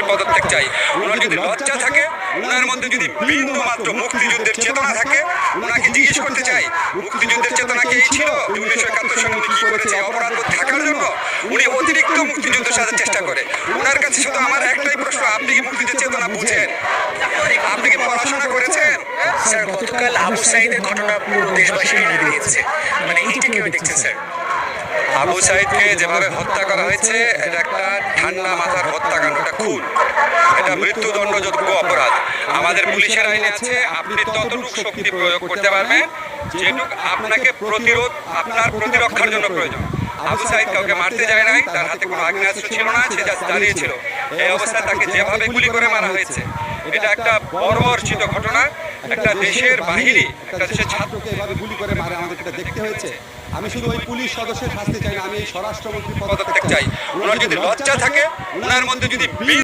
স্বরাষ্ট্রমন্ত্রীর পদত্যাগ চাই। ওনার যদি লজ্জা থাকে, ওনার মধ্যে যদি বিন্দু মাত্র মুক্তিযুদ্ধের চেতনা থাকে, ওনাকে জিজ্ঞেস করতে চাই মুক্তিযুদ্ধের চেতনা কি এই ছিল? 1971 সালে উনি কি করেছে? অপরাধ থাকার জন্য উনি অতিরিক্ত মুক্তিযুদ্ধ সাজার চেষ্টা করে। ওনার কাছে শুধু আমার একটাই প্রশ্ন, আপনি কি মুক্তিযুদ্ধের চেতনা বুঝেন? আপনি কি পড়াশোনা করেছেন? স্যার, গতকাল আবু সাঈদের ঘটনা পুরো দেশবাসী মেনে নিয়েছে, মানে এইটা কিভাবে দেখছেন স্যার? আবু সাঈদকে যেভাবে হত্যা করা হয়েছে, এটা একটা ঠান্ডা মাথার হত্যাকাণ্ড, এটা খুন, এটা মৃত্যুদণ্ডযোগ্য অপরাধ। আমাদের পুলিশের আইনে আছে, আপনি ততটুকু শক্তি প্রয়োগ করতে পারবেন যেটুকু আপনাকে আপনার প্রতিরক্ষার জন্য প্রয়োজন। আবু সাঈদ কাউকে মারতে যায় নাই, তার হাতে কোনো আগ্নেয়াস্ত্র ছিল না, সে যা দাঁড়িয়েছিল। এই অবস্থায় তাকে যেভাবে গুলি করে মারা হয়েছে, এটা একটা বর্বরচিত ঘটনা। একটা দেশের বাহিনী, একটা দেশের ছাত্রকে এভাবে গুলি করে মারে, আমাদের এটা দেখতে হয়েছে। আমি শুধু ওই পুলিশ সদস্যের শাস্তি চাই না, আমি এই স্বরাষ্ট্রমন্ত্রীর পদত্যাগ চাই। ওনার যদি লজ্জা থাকে, ওনার মধ্যে যদি